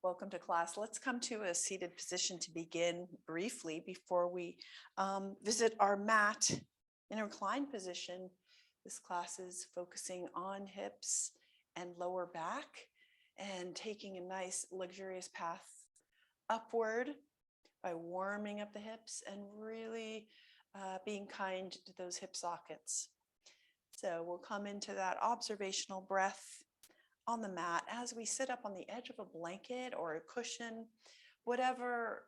Welcome to class. Let's come to a seated position to begin briefly before we visit our mat in a reclined position. This class is focusing on hips and lower back and taking a nice luxurious path upward by warming up the hips and really being kind to those hip sockets. So we'll come into that observational breath on the mat as we sit up on the edge of a blanket or a cushion, whatever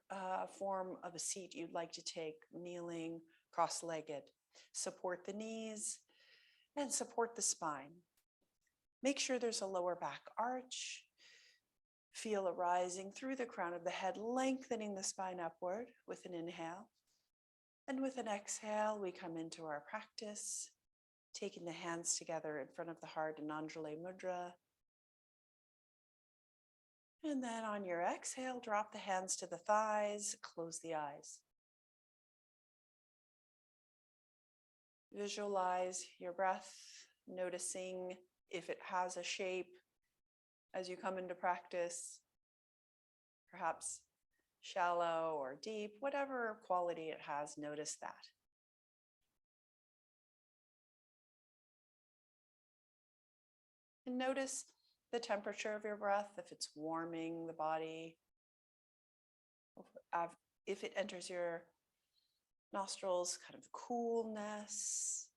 form of a seat you'd like to take, kneeling, cross-legged. Support the knees and support the spine. Make sure there's a lower back arch. Feel it rising through the crown of the head, lengthening the spine upward with an inhale. And with an exhale, we come into our practice, taking the hands together in front of the heart in Anjali Mudra. And then on your exhale, drop the hands to the thighs, close the eyes. Visualize your breath, noticing if it has a shape as you come into practice, perhaps shallow or deep, whatever quality it has, notice that. And notice the temperature of your breath, if it's warming the body, if it enters your nostrils, kind of coolness.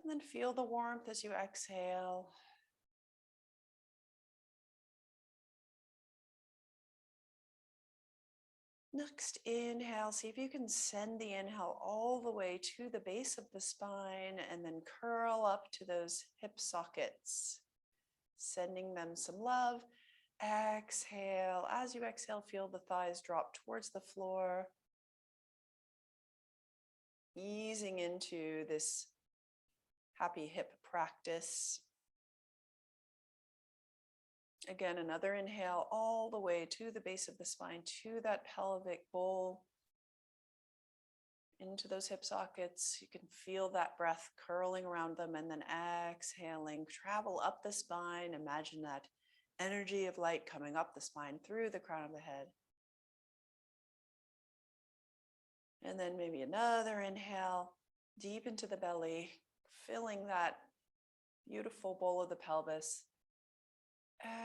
And then feel the warmth as you exhale. Next inhale, see if you can send the inhale all the way to the base of the spine and then curl up to those hip sockets, sending them some love. Exhale. As you exhale, feel the thighs drop towards the floor, easing into this happy hip practice. Again, another inhale all the way to the base of the spine, to that pelvic bowl, into those hip sockets. You can feel that breath curling around them, and then exhaling, travel up the spine. Imagine that energy of light coming up the spine through the crown of the head. And then maybe another inhale deep into the belly, filling that beautiful bowl of the pelvis.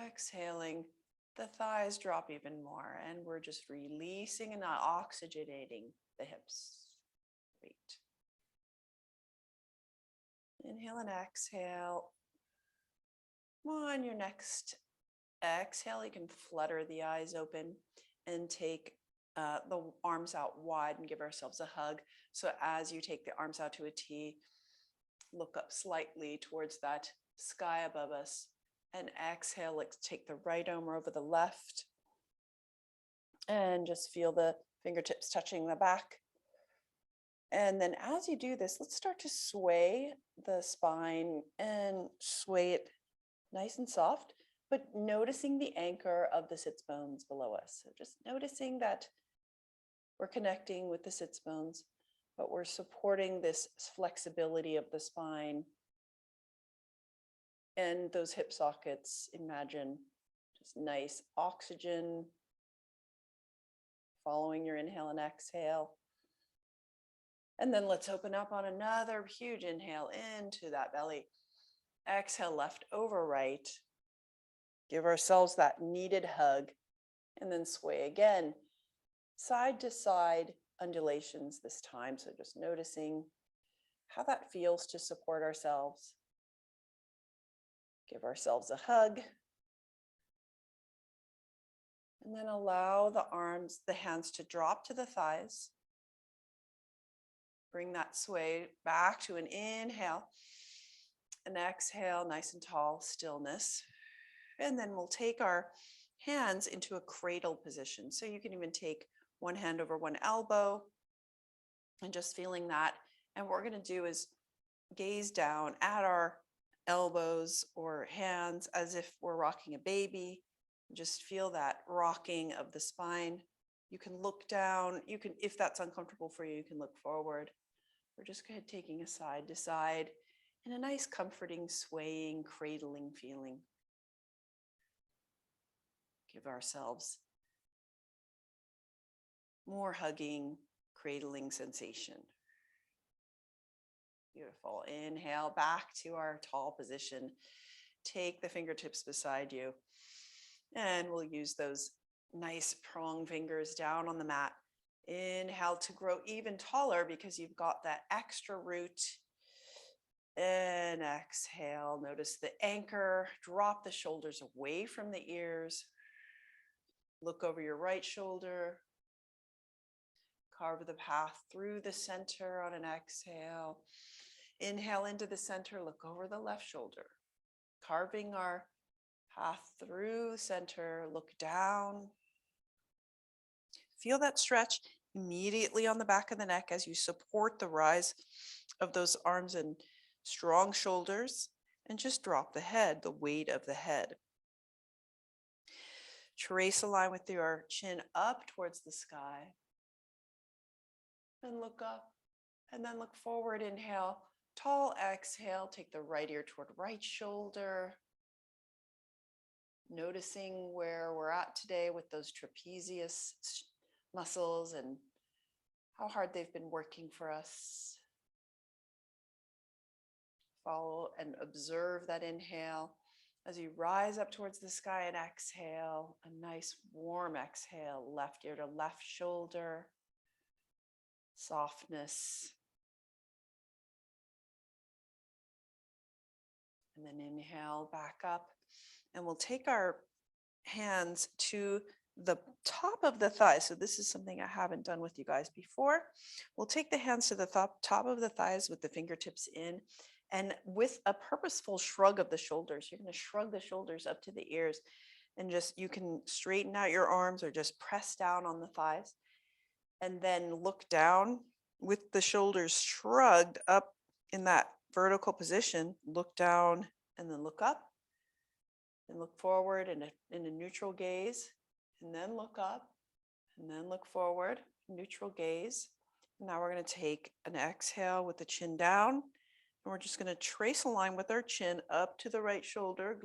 Exhaling, the thighs drop even more, and we're just releasing and not oxygenating the hips. Great. Inhale and exhale. On your next exhale, you can flutter the eyes open and take the arms out wide and give ourselves a hug. So as you take the arms out to a T, look up slightly towards that sky above us. And exhale, let's take the right arm over the left. And just feel the fingertips touching the back. And then as you do this, let's start to sway the spine and sway it nice and soft, but noticing the anchor of the sits bones below us. So just noticing that we're connecting with the sits bones, but we're supporting this flexibility of the spine. And those hip sockets, imagine just nice oxygen following your inhale and exhale. And then let's open up on another huge inhale into that belly. Exhale, left over right. Give ourselves that needed hug and then sway again. Side to side undulations this time. So just noticing how that feels to support ourselves. Give ourselves a hug. And then allow the hands to drop to the thighs. Bring that sway back to an inhale. An exhale, nice and tall, stillness. And then we'll take our hands into a cradle position. So you can even take one hand over one elbow and just feeling that. And what we're going to do is gaze down at our elbows or hands as if we're rocking a baby. Just feel that rocking of the spine. You can look down. You can, if that's uncomfortable for you, you can look forward. We're just kind of taking a side to side in a nice, comforting, swaying, cradling feeling. Give ourselves more hugging, cradling sensation. Beautiful. Inhale back to our tall position. Take the fingertips beside you. And we'll use those nice prong fingers down on the mat. Inhale to grow even taller because you've got that extra root. And exhale. Notice the anchor. Drop the shoulders away from the ears. Look over your right shoulder. Carve the path through the center on an exhale. Inhale into the center, look over the left shoulder. Carving our path through the center, look down. Feel that stretch immediately on the back of the neck as you support the rise of those arms and strong shoulders, and just drop the head, the weight of the head. Trace a line with your chin up towards the sky. And look up, and then look forward. Inhale, tall exhale. Take the right ear toward right shoulder. Noticing where we're at today with those trapezius muscles and how hard they've been working for us. Follow and observe that inhale as you rise up towards the sky and exhale. A nice warm exhale, left ear to left shoulder. Softness. And then inhale back up. And we'll take our hands to the top of the thighs. So this is something I haven't done with you guys before. We'll take the hands to the top of the thighs with the fingertips in. And with a purposeful shrug of the shoulders, you're going to shrug the shoulders up to the ears. And just, you can straighten out your arms or just press down on the thighs. And then look down with the shoulders shrugged up in that vertical position. Look down and then look up. And look forward in a neutral gaze. And then look up. And then look forward, neutral gaze. Now we're going to take an exhale with the chin down. And we're just going to trace a line with our chin up to the right shoulder.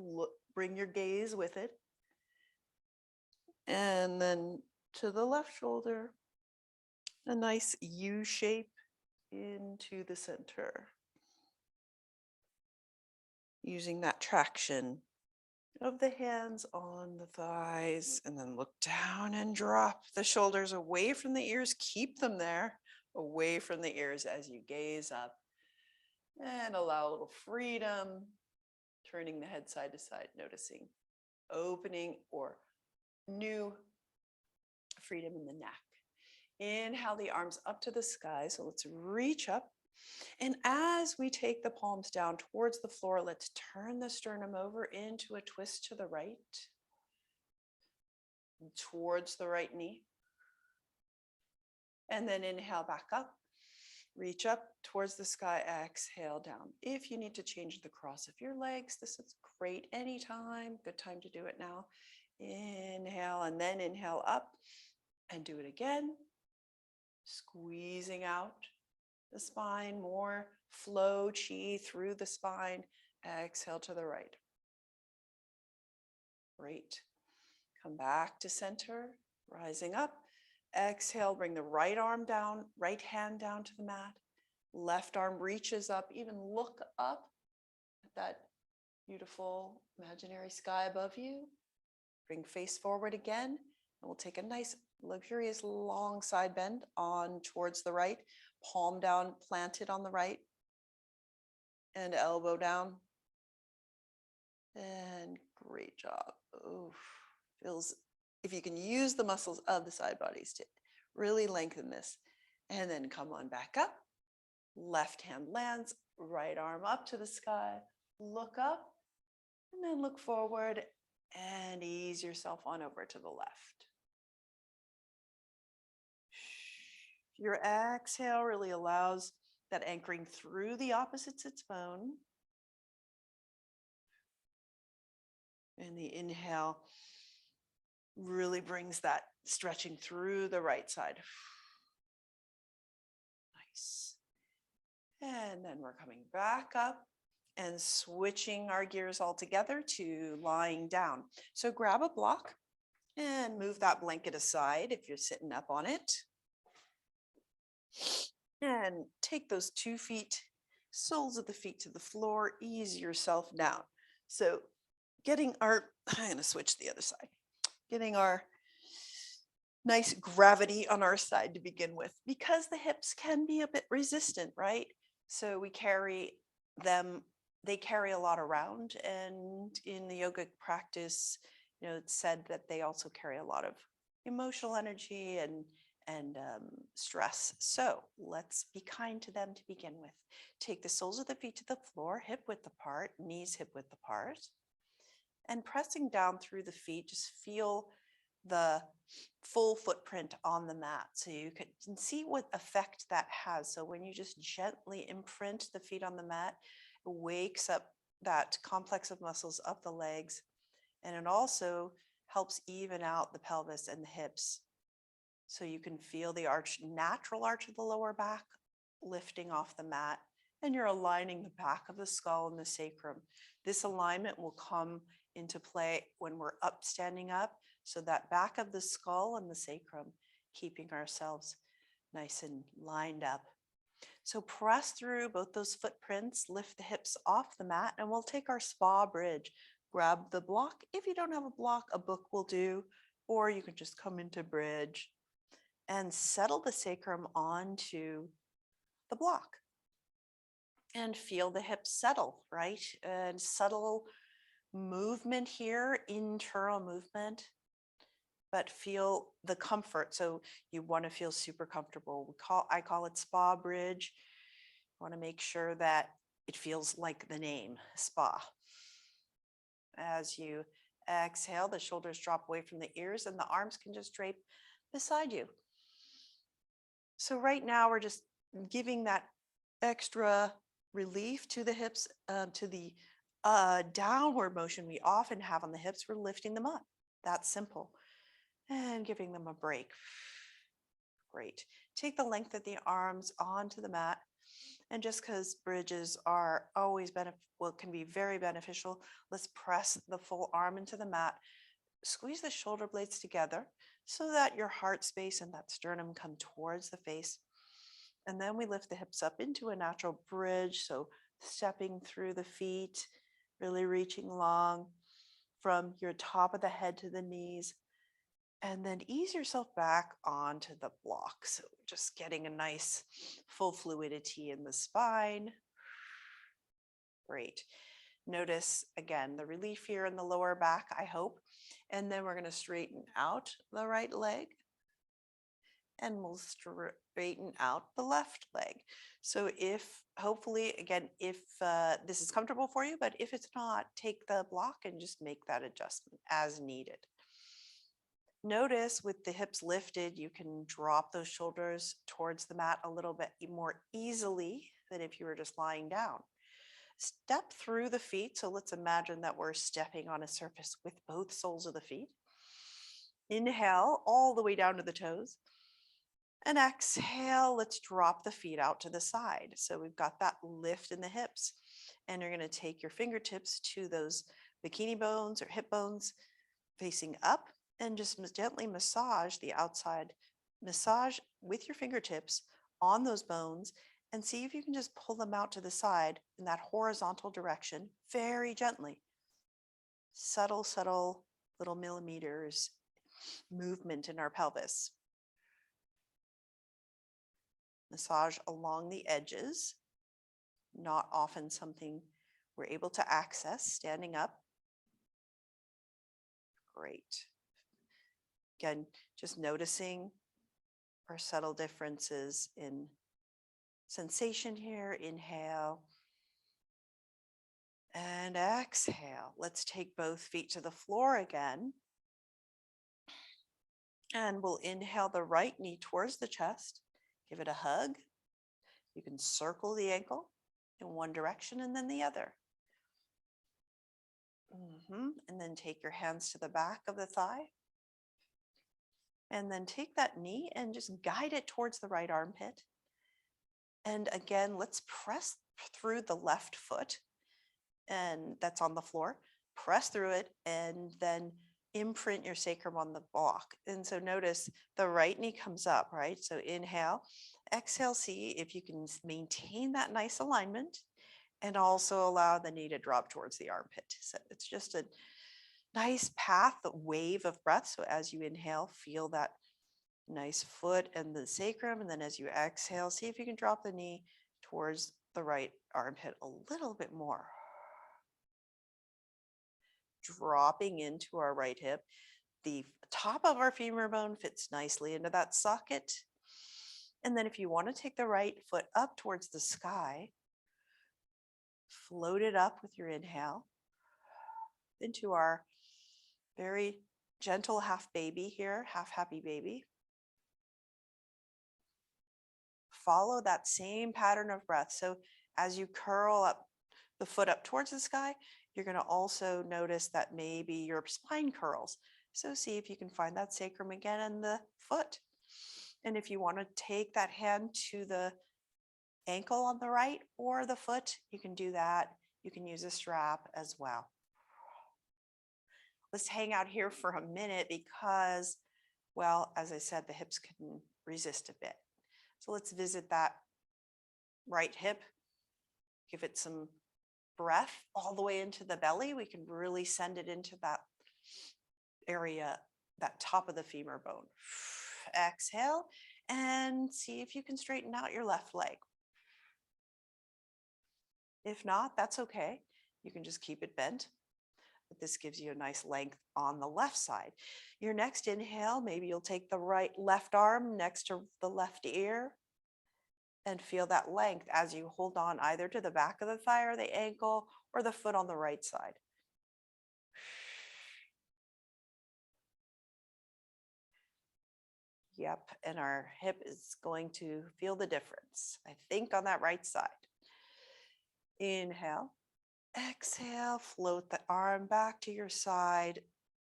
Bring your gaze with it. And then to the left shoulder. A nice U shape into the center. Using that traction of the hands on the thighs, and then look down and drop the shoulders away from the ears. Keep them there, away from the ears as you gaze up. And allow a little freedom, turning the head side to side, noticing opening or new freedom in the neck. Inhale the arms up to the sky. So let's reach up. And as we take the palms down towards the floor, let's turn the sternum over into a twist to the right, towards the right knee. And then inhale back up, reach up towards the sky, exhale down. If you need to change the cross of your legs, this is great anytime. Good time to do it now. Inhale and then inhale up and do it again. Squeezing out the spine, more flow chi through the spine. Exhale to the right. Great. Come back to center, rising up. Exhale, bring the right arm down, right hand down to the mat. Left arm reaches up, even look up at that beautiful imaginary sky above you. Bring face forward again, and we'll take a nice luxurious long side bend on towards the right. Palm down, planted on the right, and elbow down. And great job. Oof. Feels, if you can use the muscles of the side bodies to really lengthen this. And then come on back up. Left hand lands, right arm up to the sky. Look up, and then look forward, and ease yourself on over to the left. Your exhale really allows that anchoring through the opposite sits bone. And the inhale really brings that stretching through the right side. Nice. And then we're coming back up and switching our gears all together to lying down. So grab a block And move that blanket aside if you're sitting up on it. And take those 2 feet, soles of the feet to the floor, ease yourself down. So getting our, I'm going to switch the other side, getting our nice gravity on our side to begin with, because the hips can be a bit resistant, right? So we carry them, they carry a lot around. And in the yoga practice, it's said that they also carry a lot of emotional energy and stress. So let's be kind to them to begin with. Take the soles of the feet to the floor, hip width apart, knees hip width apart. And pressing down through the feet, just feel the full footprint on the mat. So you can see what effect that has. So when you just gently imprint the feet on the mat, it wakes up that complex of muscles up the legs. And it also helps even out the pelvis and the hips. So you can feel the natural arch of the lower back lifting off the mat, and you're aligning the back of the skull and the sacrum. This alignment will come into play when we're standing up. So that back of the skull and the sacrum, keeping ourselves nice and lined up. So press through both those footprints, lift the hips off the mat, and we'll take our spa bridge. Grab the block. If you don't have a block, a book will do, or you can just come into bridge and settle the sacrum onto the block. And feel the hips settle, right? And subtle movement here, internal movement, but feel the comfort. So you want to feel super comfortable. I call it spa bridge. You want to make sure that it feels like the name, spa. As you exhale, the shoulders drop away from the ears and the arms can just drape beside you. So right now we're just giving that extra relief to the hips, to the downward motion we often have on the hips. We're lifting them up. That's simple. And giving them a break. Great. Take the length of the arms onto the mat. And just because bridges are always can be very beneficial, let's press the full arm into the mat. Squeeze the shoulder blades together so that your heart space and that sternum come towards the face. And then we lift the hips up into a natural bridge. So stepping through the feet, really reaching long from your top of the head to the knees. And then ease yourself back onto the block. So just getting a nice full fluidity in the spine. Great. Notice again the relief here in the lower back, I hope. And then we're going to straighten out the right leg. And we'll straighten out the left leg. So hopefully, again, if this is comfortable for you, but if it's not, take the block and just make that adjustment as needed. Notice with the hips lifted, you can drop those shoulders towards the mat a little bit more easily than if you were just lying down. Step through the feet. So let's imagine that we're stepping on a surface with both soles of the feet. Inhale all the way down to the toes. And exhale, let's drop the feet out to the side. So we've got that lift in the hips. And you're going to take your fingertips to those bikini bones or hip bones facing up and just gently massage the outside. Massage with your fingertips on those bones and see if you can just pull them out to the side in that horizontal direction very gently. Subtle, subtle little millimeters movement in our pelvis. Massage along the edges, not often something we're able to access standing up. Great. Again, just noticing our subtle differences in sensation here. Inhale and exhale. Let's take both feet to the floor again. And we'll inhale the right knee towards the chest. Give it a hug. You can circle the ankle in one direction and then the other. And then take your hands to the back of the thigh. And then take that knee and just guide it towards the right armpit. And again, let's press through the left foot, and that's on the floor. Press through it and then imprint your sacrum on the block. And so notice the right knee comes up, right? So inhale, exhale, see if you can maintain that nice alignment and also allow the knee to drop towards the armpit. So it's just a nice path, a wave of breath. So as you inhale, feel that nice foot and the sacrum. And then as you exhale, see if you can drop the knee towards the right armpit a little bit more. Dropping into our right hip. The top of our femur bone fits nicely into that socket. And then if you want to take the right foot up towards the sky, float it up with your inhale into our very gentle half baby here, half happy baby. Follow that same pattern of breath. So as you curl up the foot up towards the sky, you're going to also notice that maybe your spine curls. So see if you can find that sacrum again and the foot. And if you want to take that hand to the ankle on the right or the foot, you can do that. You can use a strap as well. Let's hang out here for a minute because, well, as I said, the hips can resist a bit. So let's visit that right hip. Give it some breath all the way into the belly. We can really send it into that area, that top of the femur bone. Exhale and see if you can straighten out your left leg. If not, that's okay. You can just keep it bent. But this gives you a nice length on the left side. Your next inhale, maybe you'll take the left arm next to the left ear and feel that length as you hold on either to the back of the thigh or the ankle or the foot on the right side. Yep, and our hip is going to feel the difference, I think, on that right side. Inhale, exhale, float the arm back to your side,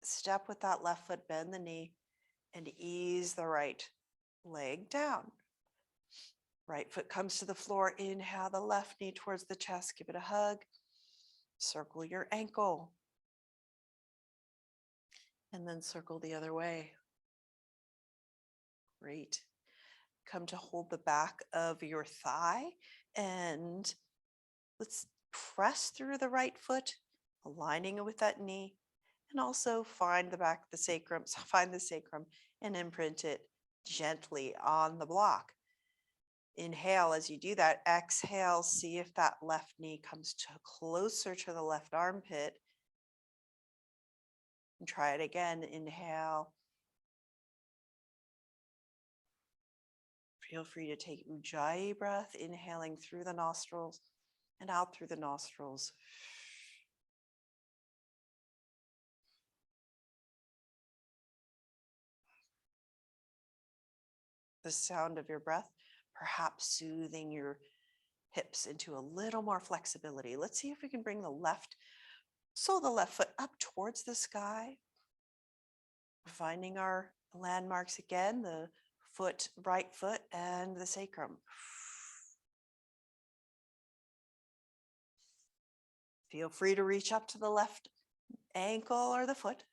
step with that left foot, bend the knee, and ease the right leg down. Right foot comes to the floor, inhale the left knee towards the chest, give it a hug, circle your ankle, and then circle the other way. Great. Come to hold the back of your thigh and let's press through the right foot, aligning it with that knee, and also find the back of the sacrum, so find the sacrum and imprint it gently on the block. Inhale as you do that, exhale, see if that left knee comes closer to the left armpit. And try it again, inhale. Feel free to take Ujjayi breath, inhaling through the nostrils and out through the nostrils. The sound of your breath, perhaps soothing your hips into a little more flexibility. Let's see if we can bring the left foot up towards the sky. Finding our landmarks again, the right foot and the sacrum. Feel free to reach up to the left ankle or the foot.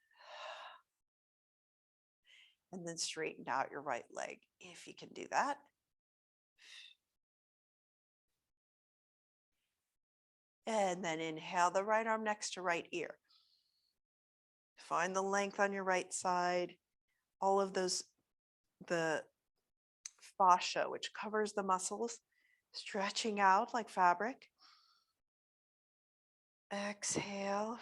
And then straighten out your right leg if you can do that. And then inhale the right arm next to right ear. Find the length on your right side. All of those, the fascia, which covers the muscles, stretching out like fabric. Exhale,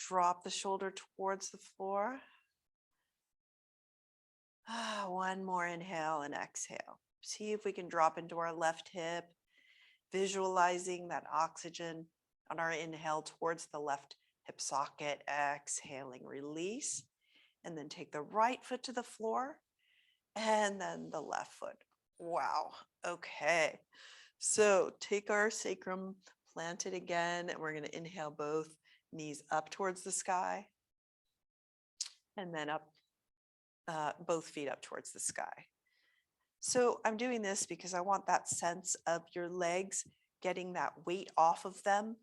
drop the shoulder towards the floor. One more inhale and exhale. See if we can drop into our left hip, visualizing that oxygen on our inhale towards the left hip socket. Exhaling, release, and then take the right foot to the floor and then the left foot. Wow. Okay. So take our sacrum, plant it again, and we're going to inhale both knees up towards the sky and then up, both feet up towards the sky. So I'm doing this because I want that sense of your legs, getting that weight off of them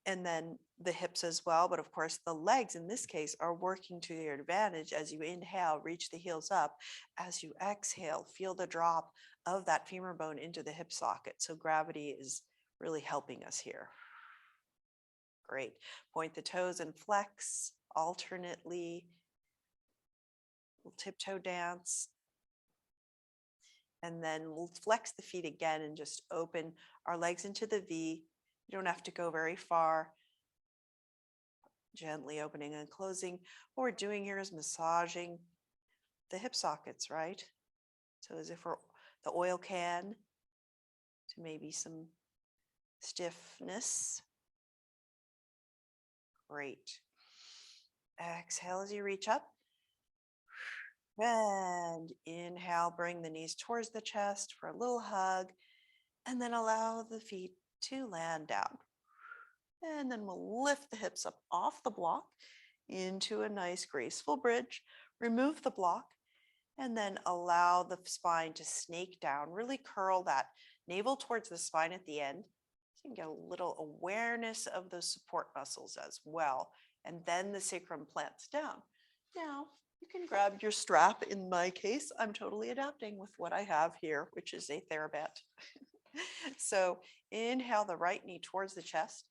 and then the hips as well. But of course, the legs in this case are working to your advantage. As you inhale, reach the heels up. As you exhale, feel the drop of that femur bone into the hip socket. So gravity is really helping us here. Great. Point the toes and flex alternately. We'll tiptoe dance. And then we'll flex the feet again and just open our legs into the V. You don't have to go very far. Gently opening and closing. What we're doing here is massaging the hip sockets, right? So as if we're the oil can to maybe some stiffness. Great. Exhale as you reach up. And inhale, bring the knees towards the chest for a little hug, and then allow the feet to land down. And then we'll lift the hips up off the block into a nice graceful bridge. Remove the block, and then allow the spine to snake down. Really curl that navel towards the spine at the end. So you can get a little awareness of those support muscles as well. And then the sacrum plants down. Now, you can grab your strap. In my case, I'm totally adapting with what I have here, which is a Therapeutic. So inhale the right knee towards the chest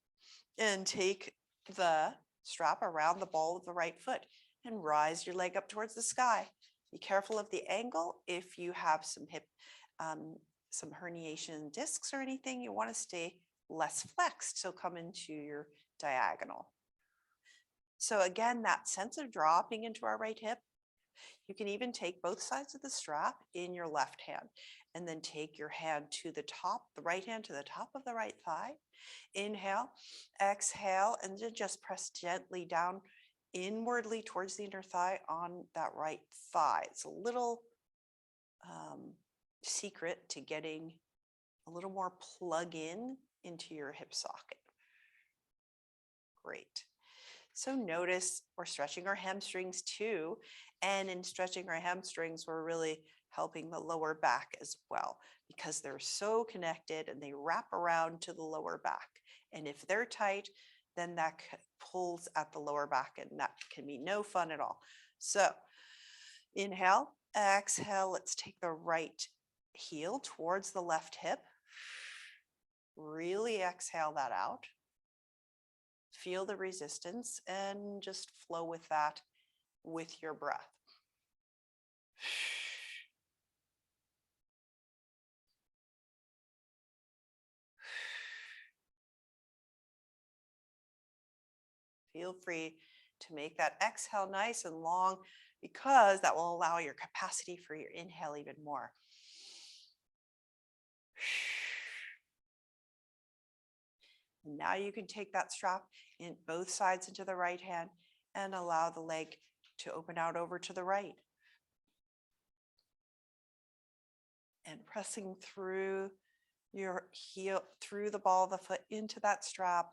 and take the strap around the ball of the right foot and rise your leg up towards the sky. Be careful of the angle. If you have some hip, some herniation discs or anything, you want to stay less flexed. So come into your diagonal. So again, that sense of dropping into our right hip. You can even take both sides of the strap in your left hand and then take your hand to the top, the right hand to the top of the right thigh. Inhale, exhale, and then just press gently down inwardly towards the inner thigh on that right thigh. It's a little secret to getting a little more plug in into your hip socket. Great. So notice we're stretching our hamstrings too. And in stretching our hamstrings, we're really helping the lower back as well because they're so connected and they wrap around to the lower back. And if they're tight, then that pulls at the lower back and that can be no fun at all. So inhale, exhale. Let's take the right heel towards the left hip. Really exhale that out. Feel the resistance and just flow with that with your breath. Feel free to make that exhale nice and long because that will allow your capacity for your inhale even more. Now you can take that strap in both sides into the right hand and allow the leg to open out over to the right. And pressing through your heel, through the ball of the foot into that strap,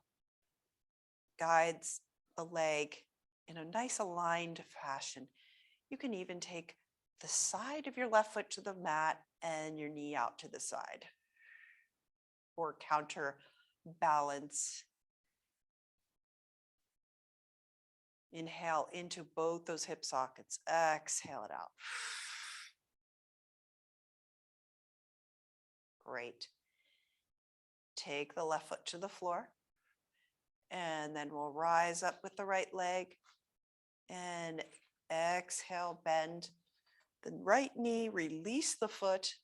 guides the leg in a nice aligned fashion. You can even take the side of your left foot to the mat and your knee out to the side or counterbalance. Inhale into both those hip sockets. Exhale it out. Great. Take the left foot to the floor. And then we'll rise up with the right leg. And exhale, bend the right knee, release the foot,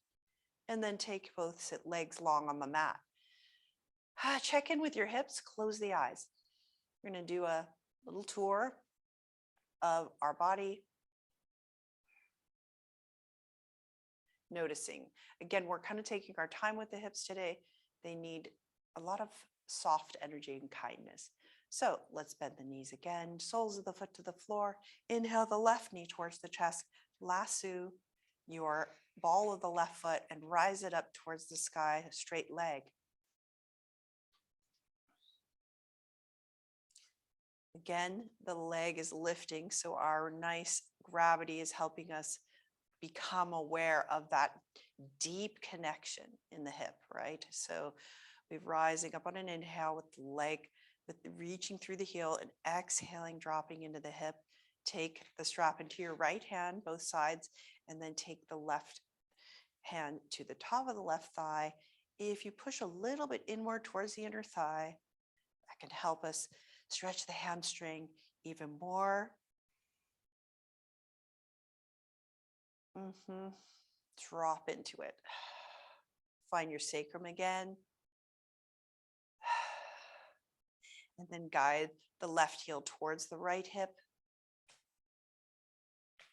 and then take both legs long on the mat. Check in with your hips, close the eyes. We're going to do a little tour of our body. Noticing. Again, we're kind of taking our time with the hips today. They need a lot of soft energy and kindness. So let's bend the knees again, soles of the foot to the floor. Inhale the left knee towards the chest. Lasso your ball of the left foot and rise it up towards the sky, a straight leg. Again, the leg is lifting, so our nice gravity is helping us become aware of that deep connection in the hip, right? So we're rising up on an inhale with the leg with the reaching through the heel and exhaling, dropping into the hip. Take the strap into your right hand, both sides, and then take the left hand to the top of the left thigh. If you push a little bit inward towards the inner thigh, that can help us stretch the hamstring even more. Drop into it. Find your sacrum again. And then guide the left heel towards the right hip.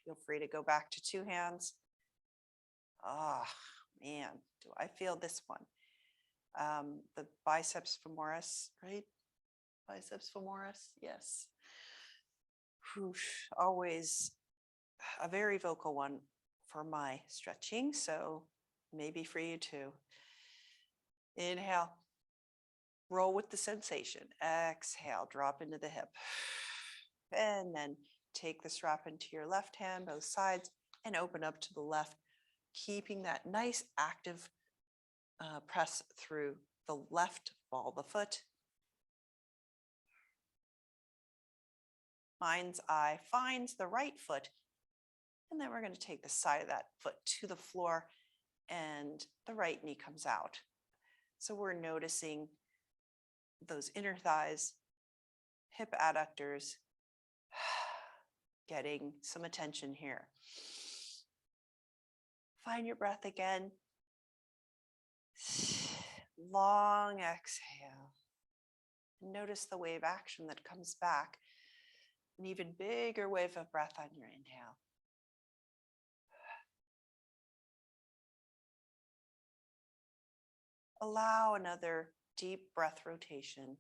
Feel free to go back to two hands. Ah, man, do I feel this one? The biceps femoris, right? Biceps femoris, yes. Whoosh, always a very vocal one for my stretching, so maybe for you too. Inhale, roll with the sensation. Exhale, drop into the hip. And then take the strap into your left hand, both sides, and open up to the left, keeping that nice active press through the left ball of the foot. Mind's eye finds the right foot, and then we're going to take the side of that foot to the floor, and the right knee comes out. So we're noticing those inner thighs, hip adductors, getting some attention here. Find your breath again. Long exhale. Notice the wave action that comes back. An even bigger wave of breath on your inhale. Allow another deep breath rotation.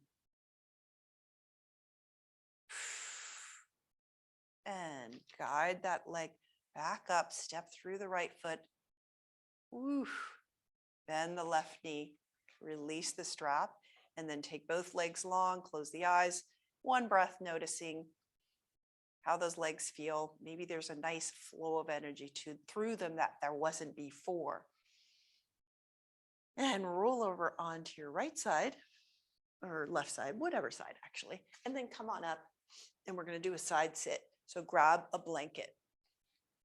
And guide that leg back up, step through the right foot. Woo. Bend the left knee, release the strap, and then take both legs long, close the eyes. One breath, noticing how those legs feel. Maybe there's a nice flow of energy through them that there wasn't before. And roll over onto your right side, or left side, whatever side actually, and then come on up, and we're going to do a side sit. So grab a blanket.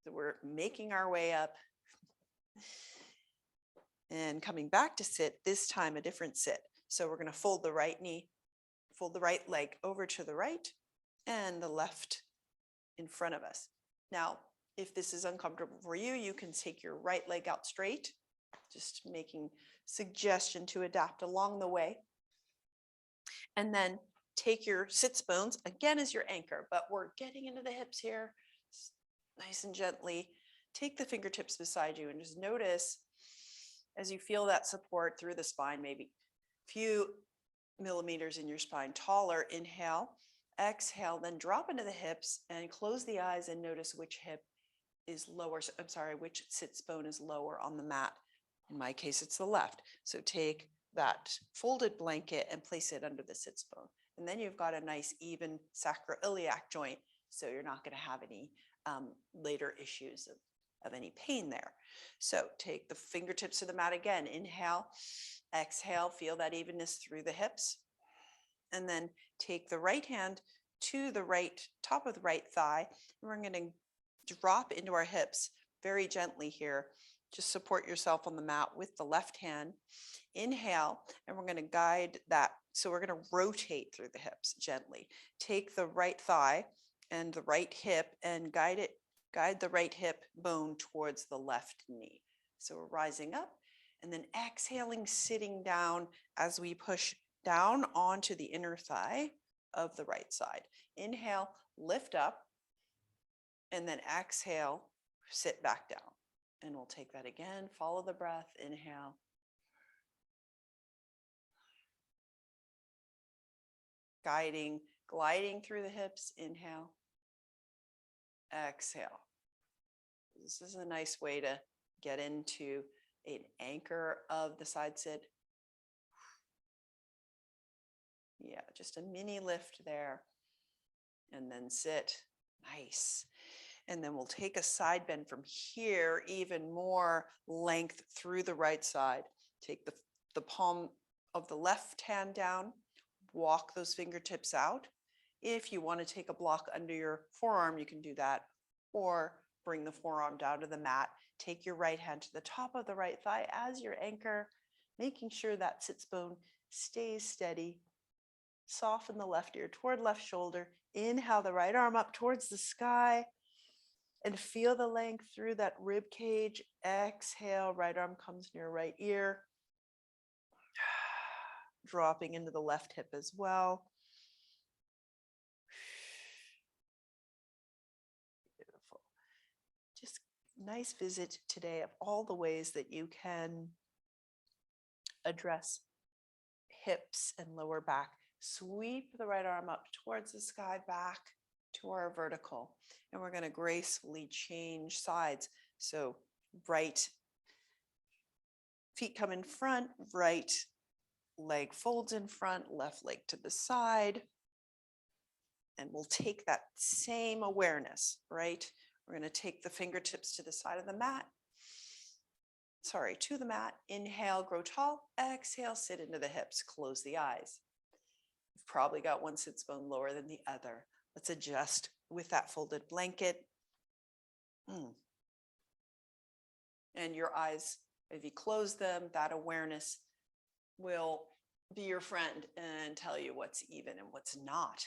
So we're making our way up and coming back to sit, this time a different sit. So we're going to fold the right knee, fold the right leg over to the right, and the left in front of us. Now, if this is uncomfortable for you, you can take your right leg out straight, just making suggestion to adapt along the way. And then take your sits bones again as your anchor, but we're getting into the hips here, nice and gently. Take the fingertips beside you and just notice as you feel that support through the spine, maybe a few millimeters in your spine taller. Inhale, exhale, then drop into the hips and close the eyes and notice which hip is lower. I'm sorry, which sits bone is lower on the mat. In my case, it's the left. So take that folded blanket and place it under the sits bone. And then you've got a nice even sacroiliac joint, so you're not going to have any later issues of any pain there. So take the fingertips to the mat again. Inhale, exhale, feel that evenness through the hips. And then take the right hand to the right top of the right thigh. And we're going to drop into our hips very gently here. Just support yourself on the mat with the left hand. Inhale, and we're going to guide that. So we're going to rotate through the hips gently. Take the right thigh and the right hip and guide the right hip bone towards the left knee. So we're rising up and then exhaling, sitting down as we push down onto the inner thigh of the right side. Inhale, lift up, and then exhale, sit back down. And we'll take that again. Follow the breath. Inhale. Guiding, gliding through the hips. Inhale. Exhale. This is a nice way to get into an anchor of the side sit. Yeah, just a mini lift there. And then sit. Nice. And then we'll take a side bend from here, even more length through the right side. Take the palm of the left hand down, walk those fingertips out. If you want to take a block under your forearm, you can do that, or bring the forearm down to the mat. Take your right hand to the top of the right thigh as your anchor, making sure that sits bone stays steady. Soften the left ear toward left shoulder. Inhale the right arm up towards the sky and feel the length through that rib cage. Exhale, right arm comes near right ear. Dropping into the left hip as well. Beautiful. Just nice visit today of all the ways that you can address hips and lower back. Sweep the right arm up towards the sky, back to our vertical. And we're going to gracefully change sides. So right feet come in front, right leg folds in front, left leg to the side. And we'll take that same awareness, right? We're going to take the fingertips to the side of the mat. To the mat. Inhale, grow tall. Exhale, sit into the hips. Close the eyes. You've probably got one sits bone lower than the other. Let's adjust with that folded blanket. And your eyes, if you close them, that awareness will be your friend and tell you what's even and what's not.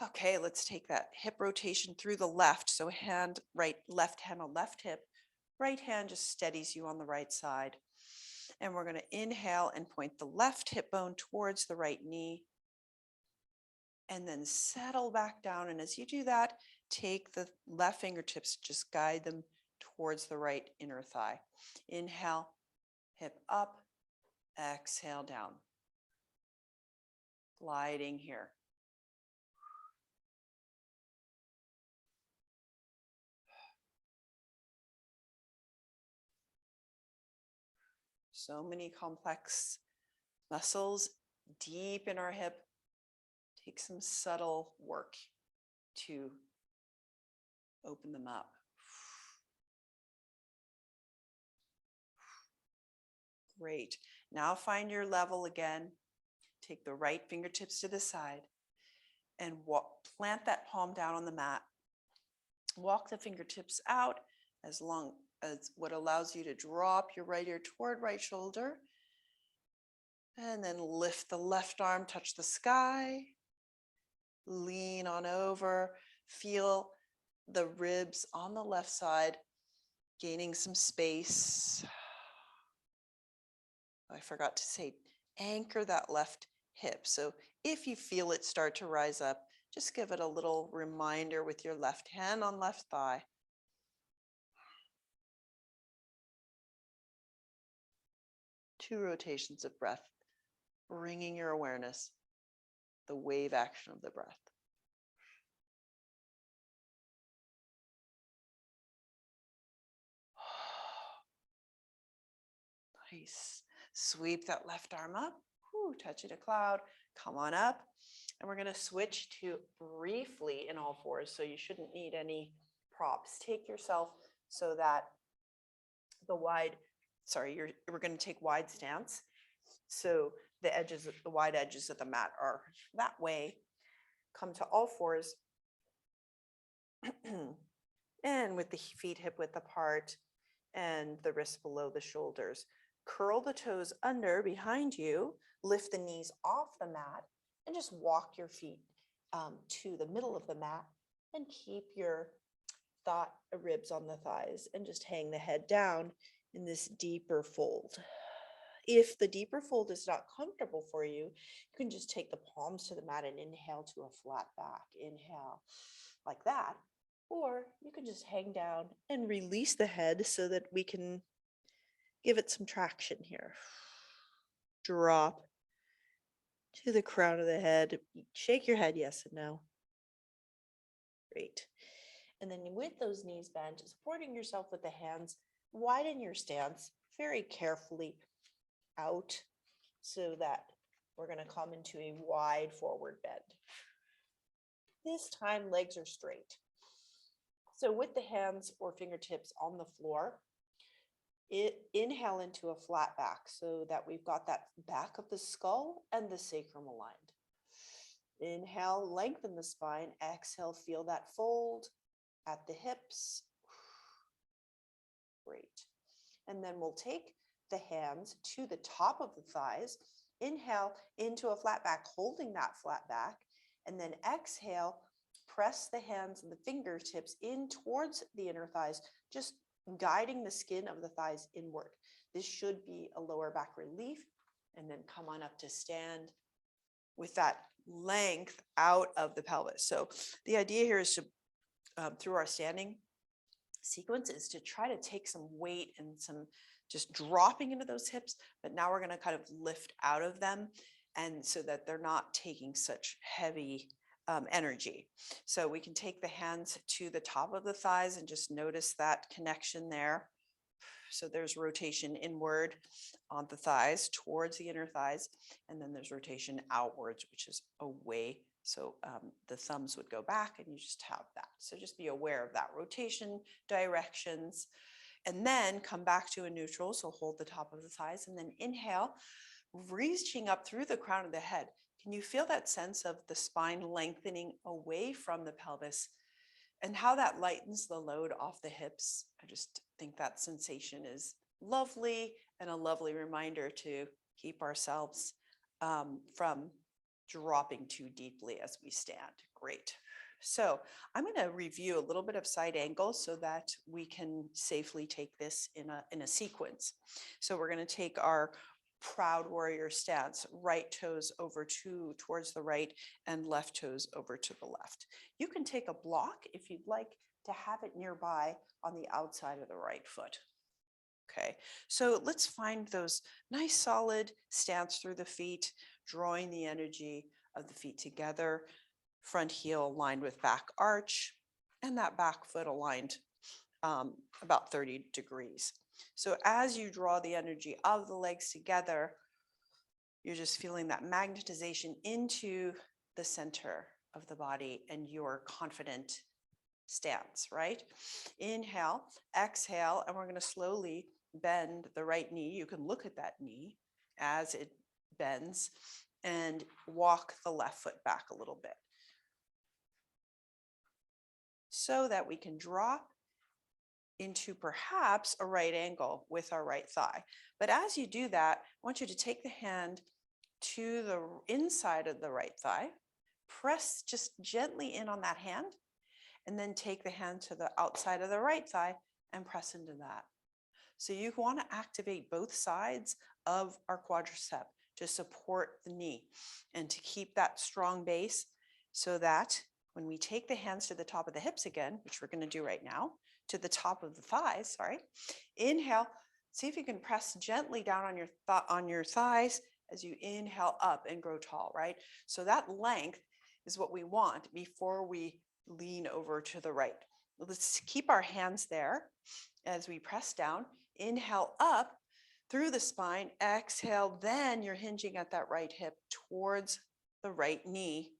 Okay, let's take that hip rotation through the left. So hand, right, left hand on left hip. Right hand just steadies you on the right side. And we're going to inhale and point the left hip bone towards the right knee. And then settle back down. And as you do that, take the left fingertips, just guide them towards the right inner thigh. Inhale, hip up, exhale down. Gliding here. So many complex muscles deep in our hip. Take some subtle work to open them up. Great. Now find your level again. Take the right fingertips to the side and plant that palm down on the mat. Walk the fingertips out as long as what allows you to drop your right ear toward right shoulder. And then lift the left arm, touch the sky. Lean on over. Feel the ribs on the left side gaining some space. I forgot to say, anchor that left hip. So if you feel it start to rise up, just give it a little reminder with your left hand on left thigh. Two rotations of breath, bringing your awareness, the wave action of the breath. Nice. Sweep that left arm up. Touch it a cloud. Come on up. And we're going to switch to briefly in all fours. So you shouldn't need any props. Take yourself so that we're going to take wide stance. So the wide edges of the mat are that way. Come to all fours. And with the feet hip width apart and the wrists below the shoulders. Curl the toes under behind you, lift the knees off the mat, and just walk your feet to the middle of the mat and keep your ribs on the thighs and just hang the head down in this deeper fold. If the deeper fold is not comfortable for you, you can just take the palms to the mat and inhale to a flat back. Inhale like that. Or you can just hang down and release the head so that we can give it some traction here. Drop to the crown of the head. Shake your head yes and no. Great. And then with those knees bent, supporting yourself with the hands, widen your stance very carefully out so that we're going to come into a wide forward bend. This time, legs are straight. So with the hands or fingertips on the floor, Inhale into a flat back so that we've got that back of the skull and the sacrum aligned. Inhale, lengthen the spine. Exhale, feel that fold at the hips. Great. And then we'll take the hands to the top of the thighs. Inhale into a flat back, holding that flat back. And then exhale, press the hands and the fingertips in towards the inner thighs, just guiding the skin of the thighs inward. This should be a lower back relief. And then come on up to stand with that length out of the pelvis. So the idea here is to, through our standing sequence, is to try to take some weight and some just dropping into those hips, but now we're going to kind of lift out of them, and so that they're not taking such heavy energy. So we can take the hands to the top of the thighs and just notice that connection there. So there's rotation inward on the thighs towards the inner thighs, and then there's rotation outwards, which is away. So the thumbs would go back and you just have that. So just be aware of that rotation directions, and then come back to a neutral. So hold the top of the thighs and then inhale, reaching up through the crown of the head. Can you feel that sense of the spine lengthening away from the pelvis and how that lightens the load off the hips? I just think that sensation is lovely, and a lovely reminder to keep ourselves from dropping too deeply as we stand. Great. So I'm going to review a little bit of side angle so that we can safely take this in a sequence. So we're going to take our proud warrior stance, right toes over towards the right and left toes over to the left. You can take a block if you'd like to have it nearby on the outside of the right foot. Okay, so let's find those nice solid stance through the feet, drawing the energy of the feet together, front heel aligned with back arch, and that back foot aligned about 30 degrees. So as you draw the energy of the legs together, you're just feeling that magnetization into the center of the body and your confident stance, right? Inhale, exhale, and we're going to slowly bend the right knee. You can look at that knee as it bends and walk the left foot back a little bit so that we can drop into perhaps a right angle with our right thigh. But as you do that, I want you to take the hand to the inside of the right thigh, press just gently in on that hand, and then take the hand to the outside of the right thigh and press into that. So you want to activate both sides of our quadricep to support the knee and to keep that strong base, so that when we take the hands to the top of the hips again, which we're going to do right now, to the top of the thighs, inhale, see if you can press gently down on your thighs as you inhale up and grow tall, right? So that length is what we want before we lean over to the right. Let's keep our hands there as we press down. Inhale up through the spine, exhale, then you're hinging at that right hip towards the right knee,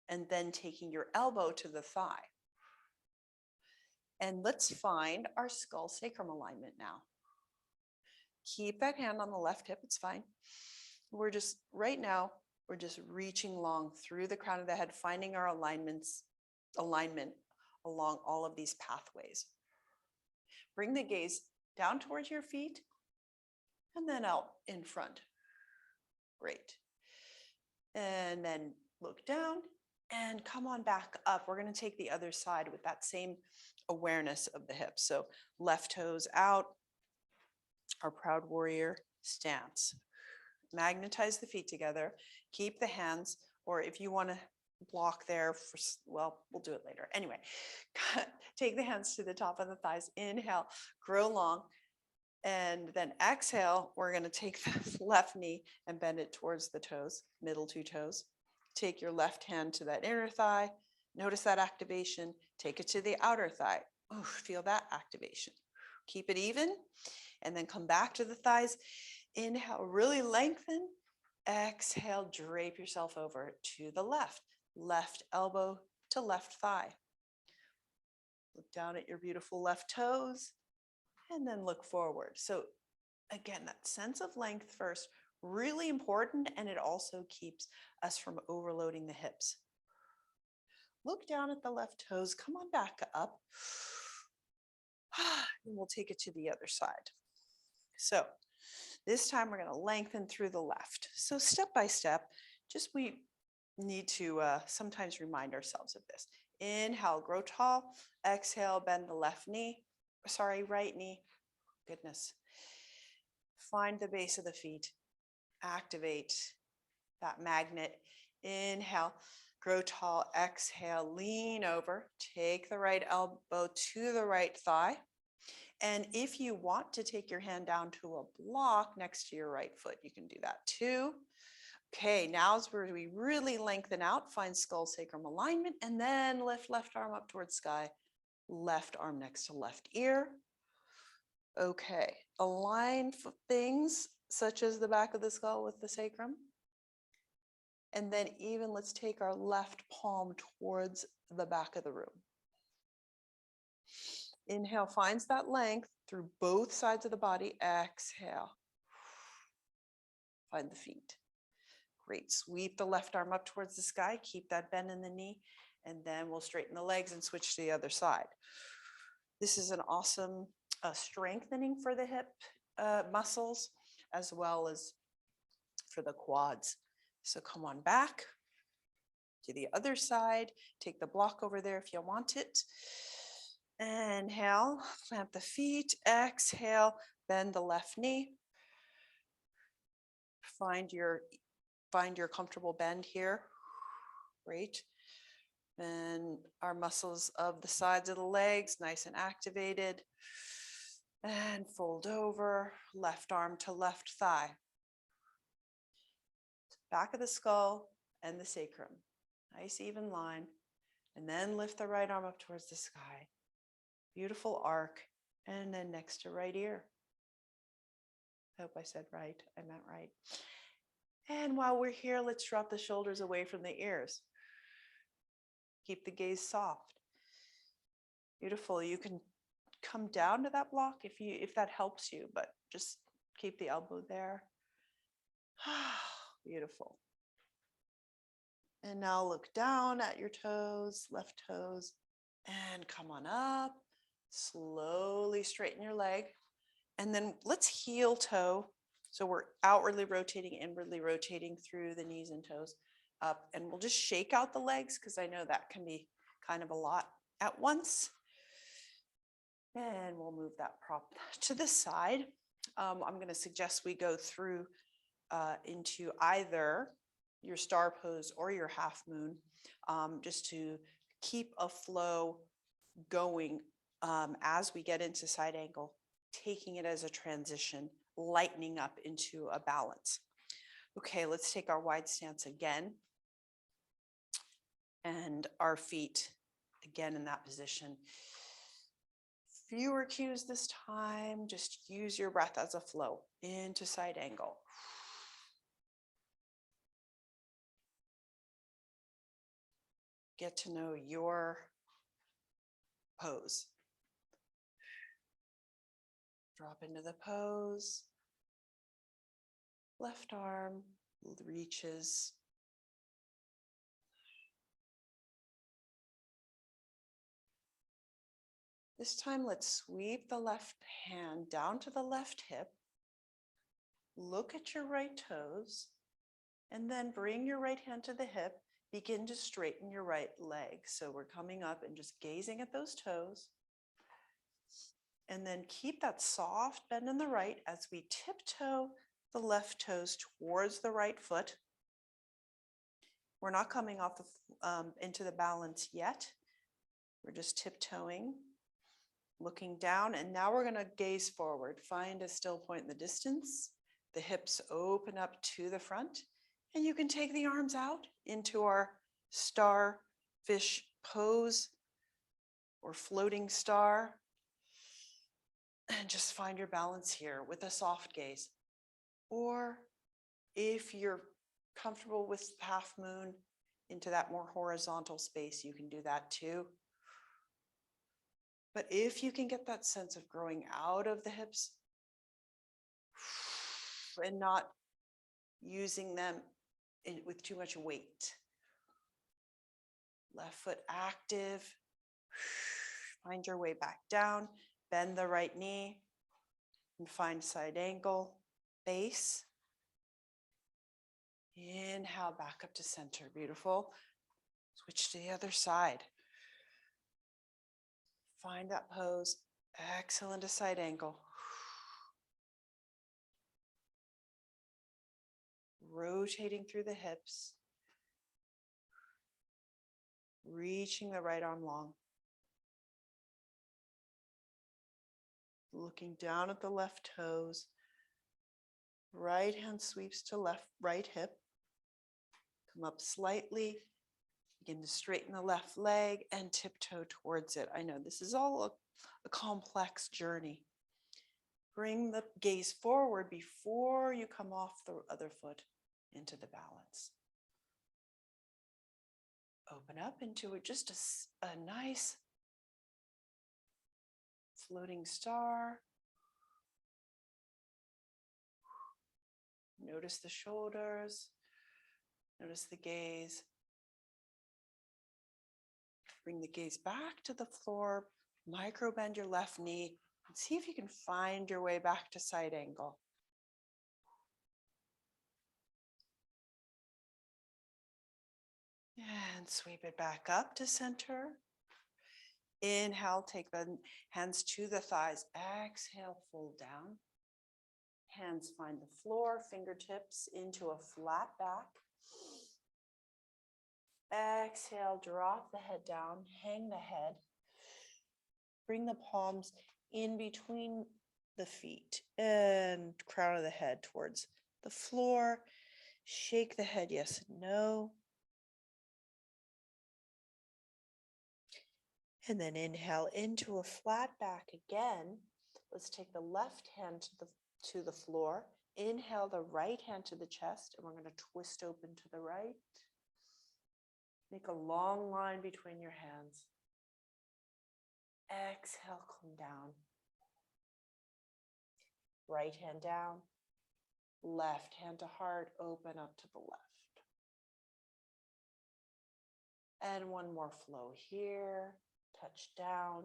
and then taking your elbow to the thigh. And let's find our skull sacrum alignment now. Keep that hand on the left hip, it's fine. Right now, we're just reaching long through the crown of the head, finding our alignment along all of these pathways. Bring the gaze down towards your feet and then out in front. Great. And then look down and come on back up. We're going to take the other side with that same awareness of the hips. So left toes out, our proud warrior stance. Magnetize the feet together, keep the hands, or if you want to block there, well, we'll do it later. Anyway, take the hands to the top of the thighs, inhale, grow long, and then exhale, we're going to take the left knee and bend it towards the toes, middle two toes. Take your left hand to that inner thigh, notice that activation, take it to the outer thigh. Oh, feel that activation. Keep it even, and then come back to the thighs. Inhale, really lengthen. Exhale, drape yourself over to the left. Left elbow to left thigh. Look down at your beautiful left toes and then look forward. So Again, that sense of length first, really important, and it also keeps us from overloading the hips. Look down at the left toes, come on back up, and we'll take it to the other side. So this time we're going to lengthen through the left. So step by step, just we need to sometimes remind ourselves of this. Inhale, grow tall. Exhale, bend the right knee. Goodness. Find the base of the feet. Activate that magnet. Inhale, grow tall. Exhale, lean over. Take the right elbow to the right thigh. And if you want to take your hand down to a block next to your right foot, you can do that too. Okay, now is where we really lengthen out, find skull sacrum alignment, and then lift left arm up towards sky, left arm next to left ear. Okay, align things such as the back of the skull with the sacrum. And then even let's take our left palm towards the back of the room. Inhale finds that length through both sides of the body. Exhale. Find the feet. Great. Sweep the left arm up towards the sky. Keep that bend in the knee. And then we'll straighten the legs and switch to the other side. This is an awesome strengthening for the hip muscles as well as for the quads. So come on back to the other side. Take the block over there if you want it. Inhale, plant the feet. Exhale, bend the left knee. Find your comfortable bend here. Great. And our muscles of the sides of the legs, nice and activated. And fold over, left arm to left thigh. Back of the skull and the sacrum. Nice even line. And then lift the right arm up towards the sky. Beautiful arc. And then next to right ear. I hope I said right. I meant right. And while we're here, let's drop the shoulders away from the ears. Keep the gaze soft. Beautiful. You can come down to that block if that helps you, but just keep the elbow there. Beautiful. And now look down at your toes, left toes, and come on up. Slowly straighten your leg. And then let's heel toe. So we're outwardly rotating, inwardly rotating through the knees and toes up. And we'll just shake out the legs because I know that can be kind of a lot at once. And we'll move that prop to the side. I'm going to suggest we go through into either your star pose or your half moon, just to keep a flow going as we get into side angle, taking it as a transition, lightening up into a balance. Okay, let's take our wide stance again. And our feet again in that position. Fewer cues this time, just use your breath as a flow into side angle. Get to know your pose. Drop into the pose. Left arm reaches. This time, let's sweep the left hand down to the left hip. Look at your right toes, and then bring your right hand to the hip. Begin to straighten your right leg. So we're coming up and just gazing at those toes. And then keep that soft bend in the right as we tiptoe the left toes towards the right foot. We're not coming off into the balance yet. We're just tiptoeing, looking down, and now we're going to gaze forward. Find a still point in the distance. The hips open up to the front, and you can take the arms out into our starfish pose or floating star. And just find your balance here with a soft gaze. Or if you're comfortable with half moon into that more horizontal space, you can do that too. But if you can get that sense of growing out of the hips, and not using them with too much weight. Left foot active. Find your way back down. Bend the right knee and find side angle, base. Inhale back up to center. Beautiful. Switch to the other side. Find that pose. Exhale into side angle. Rotating through the hips. Reaching the right arm long. Looking down at the left toes. Right hand sweeps to right hip. Come up slightly. Begin to straighten the left leg and tiptoe towards it. I know this is all a complex journey. Bring the gaze forward before you come off the other foot into the balance. Open up into just a nice floating star. Notice the shoulders. Notice the gaze. Bring the gaze back to the floor. Micro bend your left knee and see if you can find your way back to side angle. And sweep it back up to center. Inhale, take the hands to the thighs. Exhale, fold down. Hands find the floor, fingertips into a flat back. Exhale, drop the head down, hang the head. Bring the palms in between the feet and crown of the head towards the floor. Shake the head, yes and no. And then inhale into a flat back again. Let's take the left hand to the floor. Inhale the right hand to the chest, and we're going to twist open to the right. Make a long line between your hands. Exhale, come down. Right hand down. Left hand to heart, open up to the left. And one more flow here. Touch down.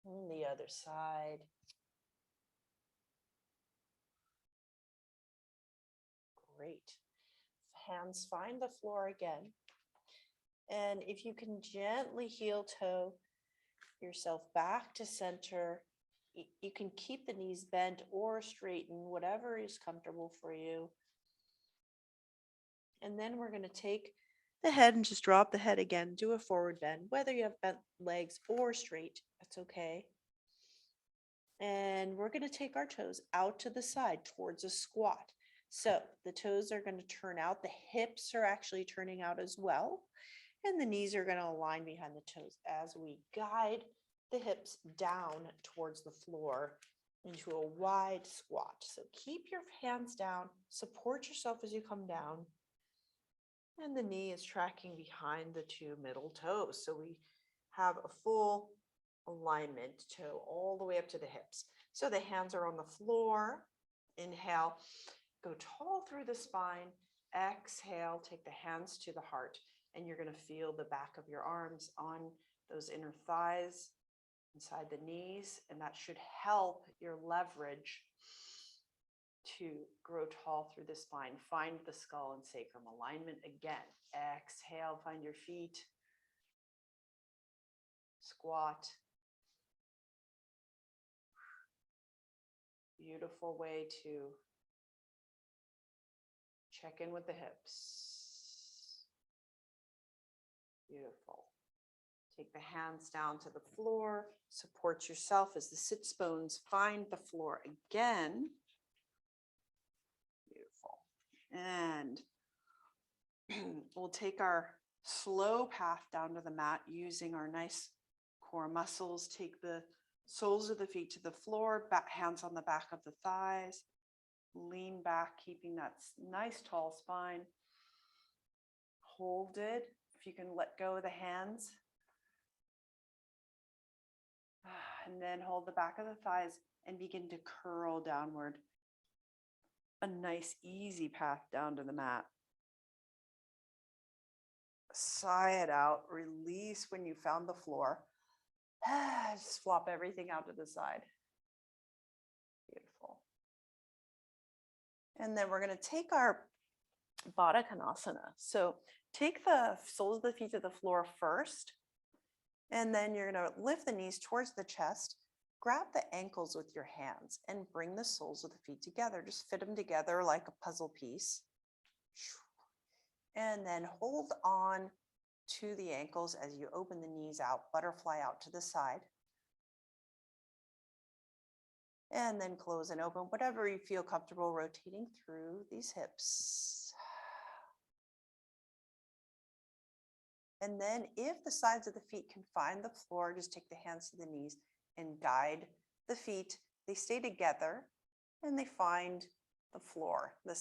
And the other side. Great. Hands find the floor again. And if you can gently heel toe yourself back to center, you can keep the knees bent or straighten, whatever is comfortable for you. And then we're going to take the head and just drop the head again, do a forward bend, whether you have bent legs or straight, that's okay. And we're going to take our toes out to the side towards a squat. So the toes are going to turn out, the hips are actually turning out as well, and the knees are going to align behind the toes as we guide the hips down towards the floor into a wide squat. So keep your hands down, support yourself as you come down, and the knee is tracking behind the two middle toes. So we have a full alignment toe all the way up to the hips. So the hands are on the floor. Inhale, go tall through the spine. Exhale, take the hands to the heart, and you're going to feel the back of your arms on those inner thighs, inside the knees, and that should help your leverage to grow tall through the spine. Find the skull and sacrum alignment again. Exhale, find your feet. Squat. Beautiful way to check in with the hips. Beautiful. Take the hands down to the floor. Support yourself as the sits bones find the floor again. Beautiful. And we'll take our slow path down to the mat using our nice core muscles. Take the soles of the feet to the floor, hands on the back of the thighs. Lean back, keeping that nice tall spine. Hold it. If you can let go of the hands. And then hold the back of the thighs and begin to curl downward. A nice, easy path down to the mat. Sigh it out, release when you found the floor. Just flop everything out to the side. Beautiful. And then we're going to take our Baddha Konasana. So take the soles of the feet to the floor first, and then you're going to lift the knees towards the chest. Grab the ankles with your hands and bring the soles of the feet together. Just fit them together like a puzzle piece. And then hold on to the ankles as you open the knees out, butterfly out to the side. And then close and open, whatever you feel comfortable rotating through these hips. And then if the sides of the feet can find the floor, just take the hands to the knees and guide the feet. They stay together and they find the floor, the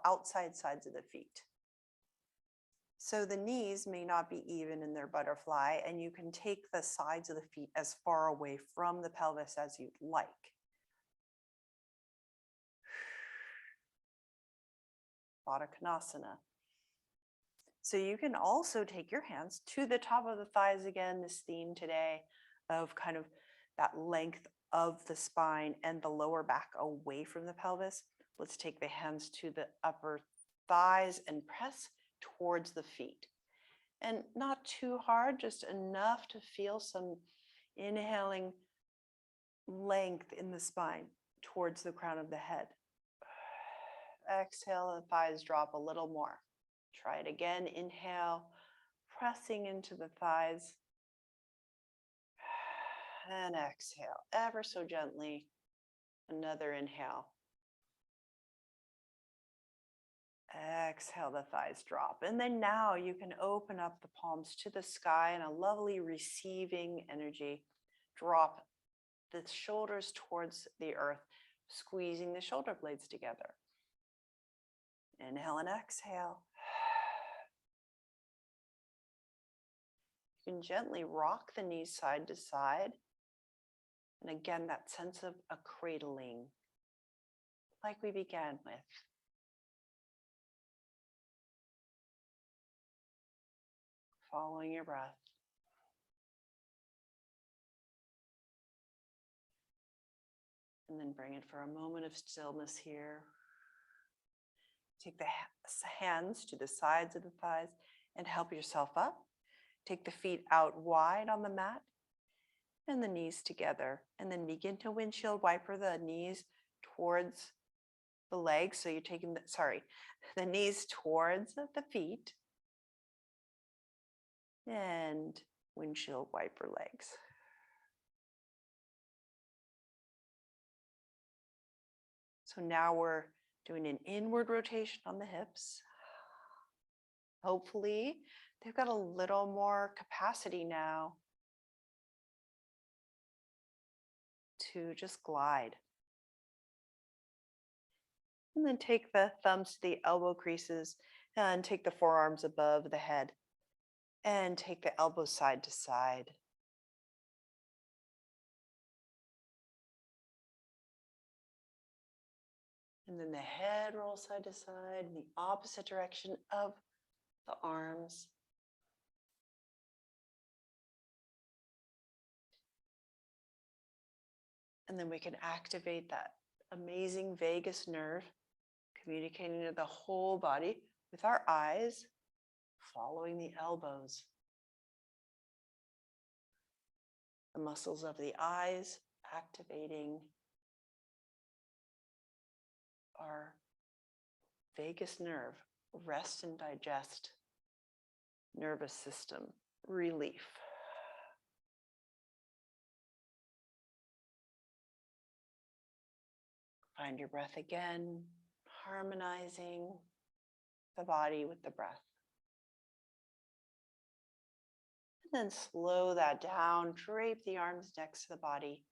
outside sides of the feet. So the knees may not be even in their butterfly, and you can take the sides of the feet as far away from the pelvis as you'd like. Baddha Konasana. So you can also take your hands to the top of the thighs again, this theme today of kind of that length of the spine and the lower back away from the pelvis. Let's take the hands to the upper thighs and press towards the feet. And not too hard, just enough to feel some inhaling length in the spine towards the crown of the head. Exhale, the thighs drop a little more. Try it again. Inhale, pressing into the thighs. And exhale, ever so gently. Another inhale. Exhale, the thighs drop. And then now you can open up the palms to the sky in a lovely receiving energy. Drop the shoulders towards the earth, squeezing the shoulder blades together. Inhale and exhale. You can gently rock the knees side to side. And again, that sense of a cradling, like we began with. Following your breath. And then bring it for a moment of stillness here. Take the hands to the sides of the thighs and help yourself up. Take the feet out wide on the mat and the knees together. And then begin to windshield wiper the knees towards the legs. So you're taking the knees towards the feet and windshield wiper legs. So now we're doing an inward rotation on the hips. Hopefully, they've got a little more capacity now to just glide. And then take the thumbs to the elbow creases and take the forearms above the head and take the elbows side to side. And then the head rolls side to side in the opposite direction of the arms. And then we can activate that amazing vagus nerve, communicating to the whole body with our eyes, following the elbows. The muscles of the eyes activating our vagus nerve, rest and digest nervous system relief. Find your breath again, harmonizing the body with the breath. And then slow that down, drape the arms next to the body.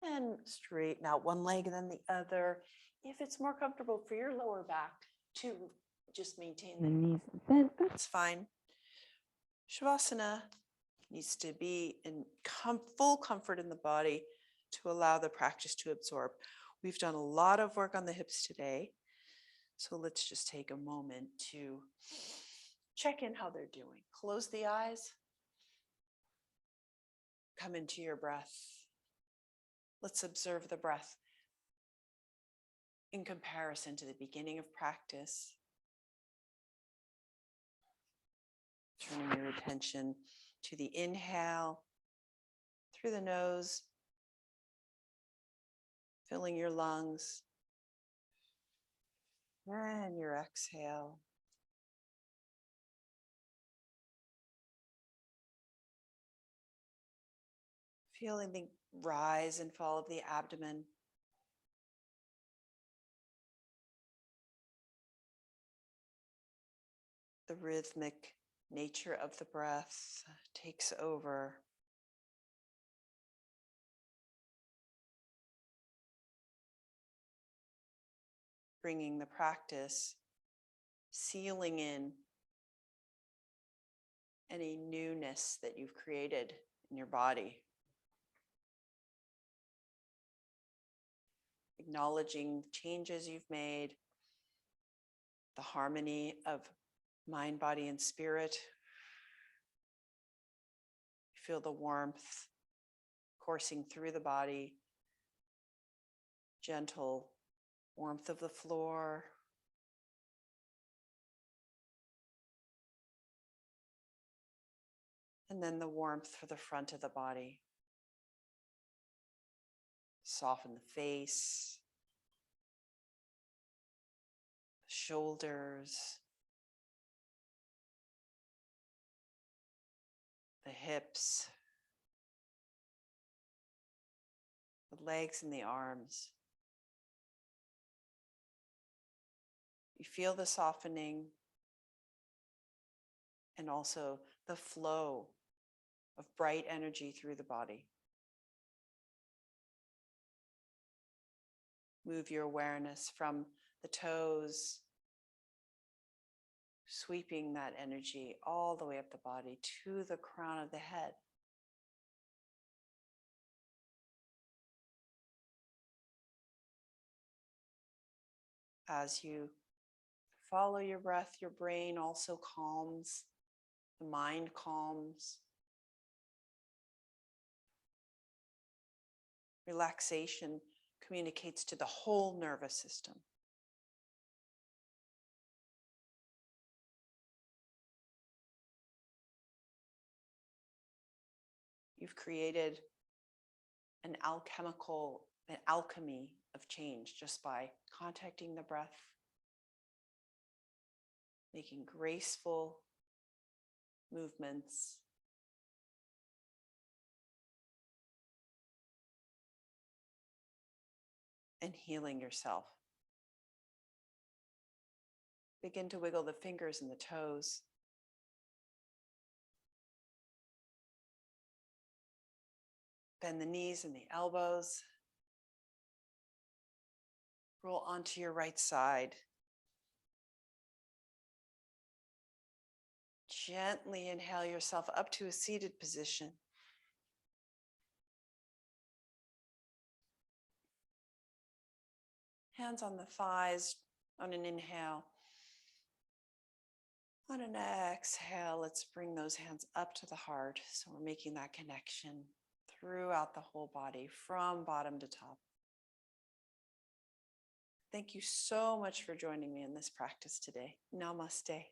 And straighten out one leg and then the other. If it's more comfortable for your lower back to just maintain the knees bent, that's fine. Shavasana. Needs to be in full comfort in the body to allow the practice to absorb. We've done a lot of work on the hips today, so let's just take a moment to check in how they're doing. Close the eyes. Come into your breath. Let's observe the breath in comparison to the beginning of practice. Turning your attention to the inhale through the nose, filling your lungs, and your exhale. Feeling the rise and fall of the abdomen. The rhythmic nature of the breath takes over. Bringing the practice, sealing in any newness that you've created in your body. Acknowledging the changes you've made, the harmony of mind, body, and spirit. Feel the warmth coursing through the body, gentle warmth of the floor. And then the warmth for the front of the body. Soften the face, the shoulders, the hips, the legs and the arms. You feel the softening and also the flow of bright energy through the body. Move your awareness from the toes, sweeping that energy all the way up the body to the crown of the head. As you follow your breath, your brain also calms, the mind calms. Relaxation communicates to the whole nervous system. You've created an alchemy of change just by contacting the breath, making graceful movements, and healing yourself. Begin to wiggle the fingers and the toes. Bend the knees and the elbows. Roll onto your right side. Gently inhale yourself up to a seated position. Hands on the thighs on an inhale. On an exhale, let's bring those hands up to the heart. So we're making that connection throughout the whole body, from bottom to top. Thank you so much for joining me in this practice today. Namaste.